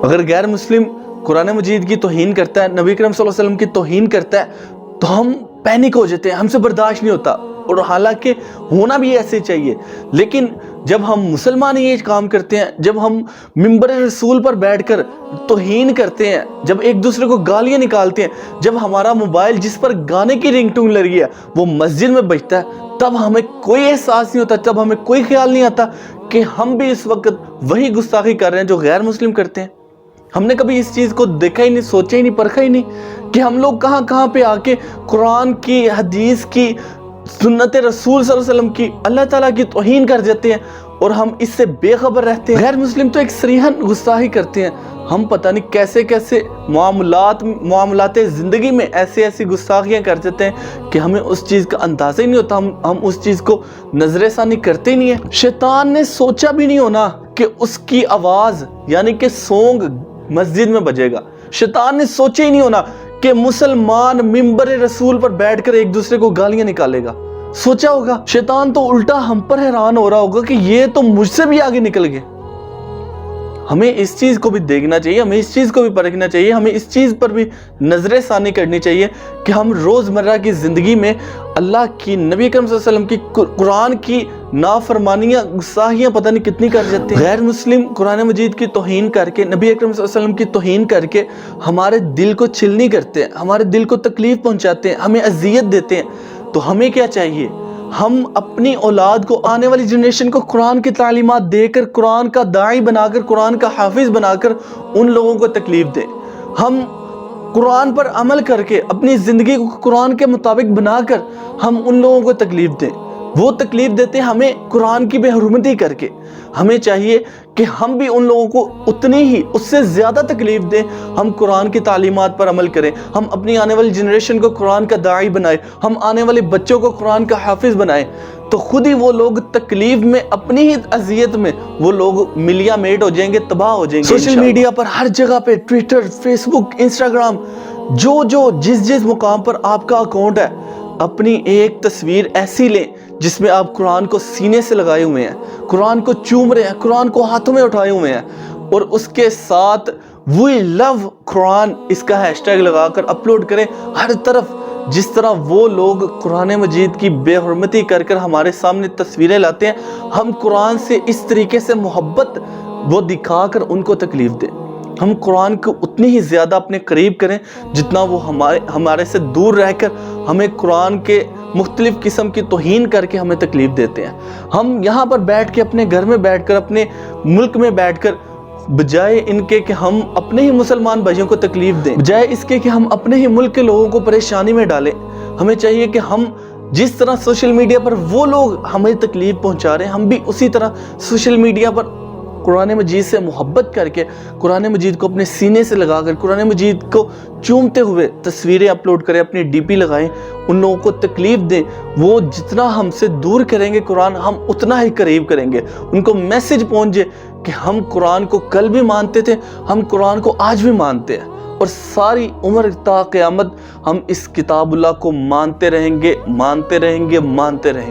اگر غیر مسلم قرآن مجید کی توہین کرتا ہے، نبی کریم صلی اللہ علیہ وسلم کی توہین کرتا ہے تو ہم پینک ہو جاتے ہیں، ہم سے برداشت نہیں ہوتا، اور حالانکہ ہونا بھی ایسے چاہیے۔ لیکن جب ہم مسلمان یہ کام کرتے ہیں، جب ہم منبر رسول پر بیٹھ کر توہین کرتے ہیں، جب ایک دوسرے کو گالیاں نکالتے ہیں، جب ہمارا موبائل جس پر گانے کی رنگ ٹون لگی ہے وہ مسجد میں بجتا ہے، تب ہمیں کوئی احساس نہیں ہوتا، تب ہمیں کوئی خیال نہیں آتا کہ ہم بھی اس وقت وہی گستاخی کر رہے ہیں جو غیر مسلم کرتے ہیں۔ ہم نے کبھی اس چیز کو دیکھا ہی نہیں، سوچا ہی نہیں، پرکھا ہی نہیں کہ ہم لوگ کہاں کہاں پہ آ کے قرآن کی، حدیث کی، سنت رسول صلی اللہ علیہ وسلم کی، اللہ تعالیٰ کی توہین کر جاتے ہیں اور ہم اس سے بے خبر رہتے ہیں۔ غیر مسلم تو ایک صریحاً گستاخی کرتے ہیں، ہم پتہ نہیں کیسے کیسے معاملات زندگی میں ایسی گستاخیاں کر جاتے ہیں کہ ہمیں اس چیز کا اندازہ ہی نہیں ہوتا، ہم اس چیز کو نظر ثانی کرتے ہی نہیں ہیں۔ شیطان نے سوچا بھی نہیں ہونا کہ اس کی آواز یعنی کہ سونگ مسجد میں بجے گا، شیطان نے سوچا ہی نہیں ہونا کہ مسلمان منبر رسول پر بیٹھ کر ایک دوسرے کو گالیاں نکالے گا۔ سوچا ہوگا؟ شیطان تو الٹا ہم پر حیران ہو رہا ہوگا کہ یہ تو مجھ سے بھی آگے نکل گئے۔ ہمیں اس چیز کو بھی دیکھنا چاہیے، ہمیں اس چیز کو بھی پرکھنا چاہیے، ہمیں اس چیز پر بھی نظر ثانی کرنی چاہیے کہ ہم روزمرہ کی زندگی میں اللہ کی، نبی اکرم صلی اللہ علیہ وسلم کی، قرآن کی نافرمانیاں، گستاخیاں پتہ نہیں کتنی کر جاتے ہیں۔ غیر مسلم قرآن مجید کی توہین کر کے، نبی اکرم صلی اللہ علیہ وسلم کی توہین کر کے ہمارے دل کو چھلنی کرتے ہیں، ہمارے دل کو تکلیف پہنچاتے ہیں، ہمیں اذیت دیتے ہیں۔ تو ہمیں کیا چاہیے؟ ہم اپنی اولاد کو، آنے والی جنریشن کو قرآن کی تعلیمات دے کر، قرآن کا داعی بنا کر، قرآن کا حافظ بنا کر ان لوگوں کو تکلیف دیں۔ ہم قرآن پر عمل کر کے اپنی زندگی کو قرآن کے مطابق بنا کر ہم ان لوگوں کو تکلیف دیں۔ وہ تکلیف دیتے ہیں ہمیں قرآن کی بے حرمتی کر کے۔ ہمیں چاہیے کہ ہم بھی ان لوگوں کو اتنی ہی، اس سے زیادہ تکلیف دیں، ہم قرآن کی تعلیمات پر عمل کریں، ہم اپنی آنے والی جنریشن کو قرآن کا داعی بنائیں، ہم آنے والے بچوں کو قرآن کا حافظ بنائیں، تو خود ہی وہ لوگ تکلیف میں، اپنی ہی اذیت میں وہ لوگ ملیا میٹ ہو جائیں گے، تباہ ہو جائیں گے۔ سوشل میڈیا پر ہر جگہ پہ، ٹویٹر، فیس بک، انسٹاگرام، جس مقام پر آپ کا اکاؤنٹ ہے، اپنی ایک تصویر ایسی لیں جس میں آپ قرآن کو سینے سے لگائے ہوئے ہیں، قرآن کو چوم رہے ہیں، قرآن کو ہاتھوں میں اٹھائے ہوئے ہیں، اور اس کے ساتھ "We love قرآن" اس کا ہیش ٹیگ لگا کر اپلوڈ کریں ہر طرف۔ جس طرح وہ لوگ قرآن مجید کی بے حرمتی کر کر ہمارے سامنے تصویریں لاتے ہیں، ہم قرآن سے اس طریقے سے محبت وہ دکھا کر ان کو تکلیف دیں۔ ہم قرآن کو اتنی ہی زیادہ اپنے قریب کریں جتنا وہ ہمارے سے دور رہ کر ہمیں قرآن کے مختلف قسم کی توہین کر کے ہمیں تکلیف دیتے ہیں۔ ہم یہاں پر بیٹھ کے، اپنے گھر میں بیٹھ کر، اپنے ملک میں بیٹھ کر، بجائے ان کے کہ ہم اپنے ہی مسلمان بھائیوں کو تکلیف دیں، بجائے اس کے کہ ہم اپنے ہی ملک کے لوگوں کو پریشانی میں ڈالیں، ہمیں چاہیے کہ ہم جس طرح سوشل میڈیا پر وہ لوگ ہمیں تکلیف پہنچا رہے ہیں، ہم بھی اسی طرح سوشل میڈیا پر قرآن مجید سے محبت کر کے، قرآن مجید کو اپنے سینے سے لگا کر، قرآن مجید کو چومتے ہوئے تصویریں اپلوڈ کریں، اپنی ڈی پی لگائیں، ان لوگوں کو تکلیف دیں۔ وہ جتنا ہم سے دور کریں گے قرآن، ہم اتنا ہی قریب کریں گے۔ ان کو میسج پہنچے کہ ہم قرآن کو کل بھی مانتے تھے، ہم قرآن کو آج بھی مانتے ہیں، اور ساری عمر تا قیامت ہم اس کتاب اللہ کو مانتے رہیں گے، مانتے رہیں گے، مانتے رہیں گے۔